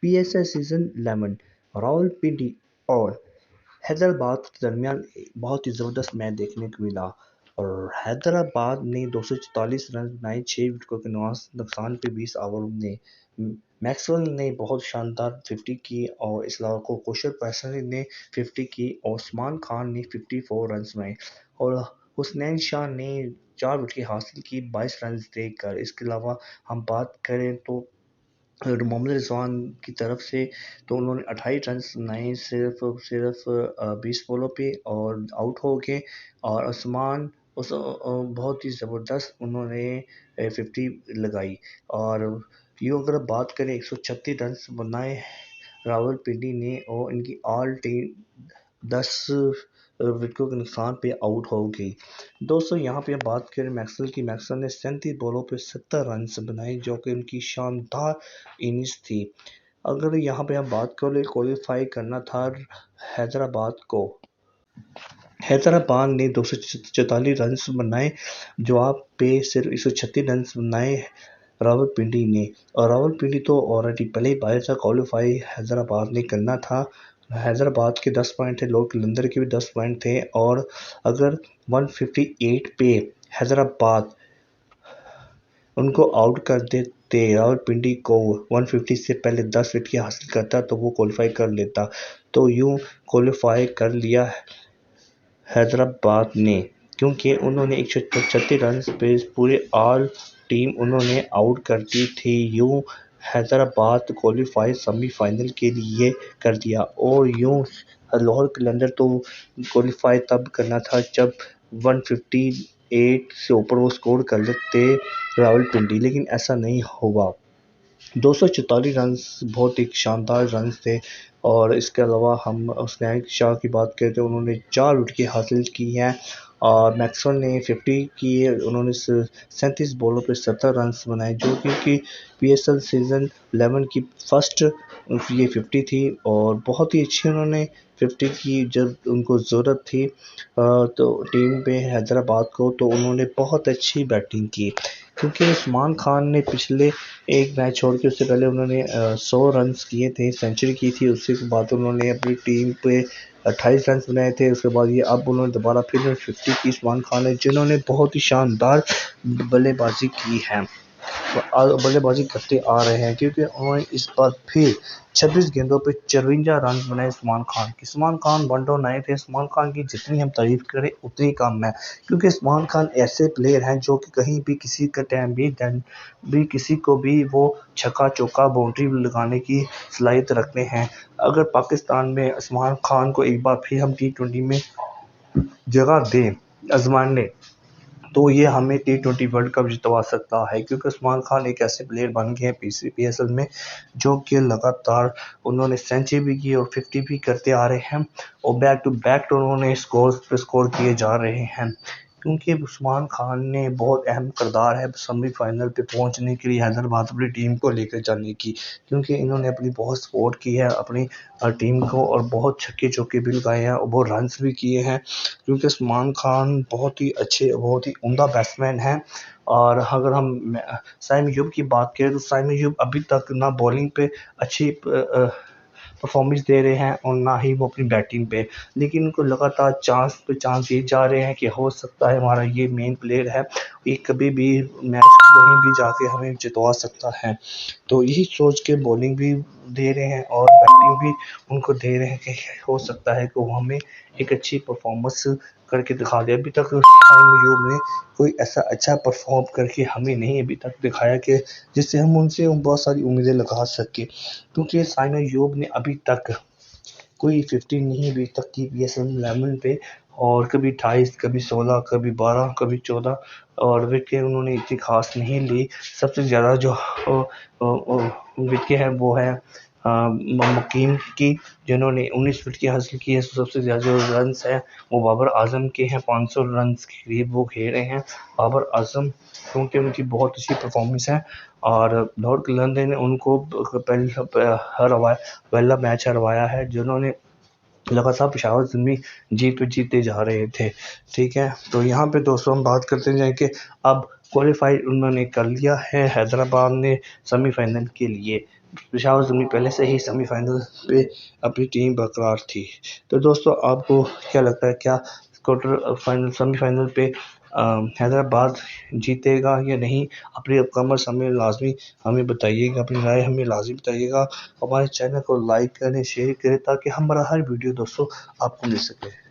PSL season 11 Rawalpindi اور حیدرآباد کے درمیان بہت ہی زبردست میچ دیکھنے کو ملا اور حیدرآباد نے 244 رن بنائے 6 وکٹوں کے نقصان پہ 20 اوور میں میکسویل نے بہت شاندار 50 کی اور اس علاوہ کوشر پیسر نے 50 کی اور عثمان خان نے 54 رنز بنائے اور حسنین شاہ نے 4 وکٹیں حاصل کی 22 رنز دے کر۔ اس کے علاوہ ہم بات کریں تو محمد رضوان کی طرف سے تو انہوں نے 28 رنز بنائے صرف 20 بالوں پہ اور آؤٹ ہو گئے، اور عثمان بہت ہی زبردست انہوں نے 50 لگائی، اور یوں اگر بات کریں 136 رنز بنائے راولپنڈی نے اور ان کی آل ٹیم 10 وکٹوں کے نقصان پہ آؤٹ ہو گئی۔ دوستو یہاں پہ بات کریں میکسویل کی، میکسویل نے 37 بالوں پہ 70 رنز بنائے جو کہ ان کی شاندار اننگز تھی۔ اگر یہاں پہ ہم بات کریں کوالیفائی کرنا تھا حیدرآباد کو، حیدرآباد نے 244 رنز بنائے، جواب پہ صرف 136 رنز بنائے راولپنڈی نے، اور راولپنڈی تو آلریڈی پہلے ہی باہر تھا، کوالیفائی حیدرآباد نے کرنا تھا۔ حیدرآباد کے 10 پوائنٹ تھے، لوگ قلندر کے بھی 10 پوائنٹ تھے، اور اگر 158 پہ حیدرآباد ان کو آؤٹ کر دیتے راولپنڈی کو 150 سے پہلے 10 وکٹیں حاصل کرتا تو وہ کوالیفائی کر لیتا، تو یوں کوالیفائی کر لیا حیدرآباد نے، کیونکہ انہوں نے 136 رنز پہ پورے آل ٹیم انہوں نے آؤٹ کر دی تھی۔ یوں حیدرآباد کوالیفائی سیمی فائنل کے لیے کر دیا، اور یوں لاہور قلندر تو کوالیفائی تب کرنا تھا جب 158 سے اوپر وہ سکور کر لیتے راولپنڈی، لیکن ایسا نہیں ہوا۔ 244 رنز بہت ایک شاندار رنز تھے، اور اس کے علاوہ ہم حسنین شاہ کی بات کرتے ہیں، انہوں نے 4 وکٹیں حاصل کی ہیں، اور میکسویل نے 50 کی، انہوں نے 37 بالوں پہ 70 رنز بنائے جو کہ PSL سیزن 11 کی فرسٹ یہ 50 تھی، اور بہت ہی اچھی انہوں نے 50 کی جب ان کو ضرورت تھی تو ٹیم پہ حیدرآباد کو، تو انہوں نے بہت اچھی بیٹنگ کی، کیونکہ عثمان خان نے پچھلے ایک میچ چھوڑ کے اس سے پہلے انہوں نے 100 رنز کیے تھے، سینچری کی تھی، اس کے بعد انہوں نے اپنی ٹیم پہ 28 رنز بنائے تھے، اس کے بعد یہ اب انہوں نے دوبارہ پھر 50 کی عثمان خان نے، جنہوں نے بہت ہی شاندار بلے بازی کی ہے، بلے بازی کرتے آ رہے ہیں، کیونکہ انہوں نے اس بار پھر 26 گیندوں پہ 54 رنز بنائے عثمان خان کی۔ عثمان خان ون ڈاؤن آئے تھے، عثمان خان کی جتنی ہم تعریف کریں اتنی کم ہے، کیونکہ عثمان خان ایسے پلیئر ہیں جو کہ کہیں بھی کسی کا ٹائم بھی کسی کو بھی وہ چھکا چوکا باؤنڈری لگانے کی صلاحیت رکھتے ہیں۔ اگر پاکستان میں عثمان خان کو ایک بار پھر ہم T20 میں جگہ دیں آزمانے، تو یہ ہمیں T20 ورلڈ کپ جتوا سکتا ہے، کیونکہ عثمان خان ایک ایسے پلیئر بن گئے ہیں PSL میں جو کہ لگاتار انہوں نے سینچری بھی کی اور 50 بھی کرتے آ رہے ہیں، اور بیک ٹو بیک انہوں نے سکور کیے جا رہے ہیں، کیونکہ عثمان خان نے بہت اہم کردار ہے سیمی فائنل پہ پہنچنے کے لیے حیدرآباد اپنی ٹیم کو لے کر جانے کی، کیونکہ انہوں نے اپنی بہت سپورٹ کی ہے اپنی ٹیم کو، اور بہت چھکے چوکے بھی لگائے ہیں اور بہت رنز بھی کیے ہیں، کیونکہ عثمان خان بہت ہی اچھے بہت ہی عمدہ بیٹسمین ہیں۔ اور اگر ہم سائم ایوب کی بات کریں تو سائم ایوب ابھی تک نہ بولنگ پہ اچھی پرفارمنس دے رہے ہیں اور نہ ہی وہ اپنی بیٹنگ پہ، لیکن ان کو لگاتار چانس پہ چانس دیے جا رہے ہیں کہ ہو سکتا ہے ہمارا یہ مین پلیئر ہے، یہ کبھی بھی میچ کہیں بھی جا کے ہمیں جتوا سکتا ہے، تو یہی سوچ کے بولنگ بھی دے رہے ہیں اور بیٹنگ بھی ان کو دے رہے ہیں کہ ہو سکتا ہے کہ وہ ہمیں ایک اچھی پرفارمنس کر کے دکھا دے۔ ابھی تک سائم ایوب نے کوئی ایسا اچھا پرفارم کر کے ہمیں نہیں ابھی تک دکھایا کہ جس سے ہم ان سے بہت ساری امیدیں لگا سکیں، کیونکہ سائم ایوب نے ابھی تک کوئی 50 نہیں ابھی تک کی PSL 11 پہ، اور کبھی 28 کبھی 16 کبھی 12 کبھی 14، اور وکٹیں انہوں نے اتنی خاص نہیں لی۔ سب سے زیادہ جو وکٹیں ہیں وہ ہے مکیم کی، جنہوں نے 19 وکٹیں حاصل کی ہے، سب سے زیادہ جو رنز ہیں وہ بابر اعظم کے ہیں، 500 رنز کے قریب وہ کھیلے ہیں بابر اعظم، کیونکہ ان کی بہت اچھی پرفارمنس ہے، اور لاہور قلندر نے ان کو پہلا میچ ہروایا ہے، جنہوں نے لگاتار پشاور زلمی جیتے جا رہے تھے، ٹھیک ہے۔ تو یہاں پہ دوستوں ہم بات کرتے ہیں کہ اب کوالیفائی انہوں نے کر لیا ہے حیدرآباد نے سیمی فائنل کے لیے۔ پشاور زلمی پہلے سے ہی سیمی فائنل پہ اپنی ٹیم برقرار تھی۔ تو دوستو آپ کو کیا لگتا ہے، کیا سیمی فائنل پہ حیدرآباد جیتے گا یا نہیں؟ اپنی کامنٹس ہمیں بتائیے گا، اپنی رائے ہمیں لازمی بتائیے گا۔ ہمارے چینل کو لائک کریں، شیئر کریں تاکہ ہمارا ہر ویڈیو دوستو آپ کو مل سکے۔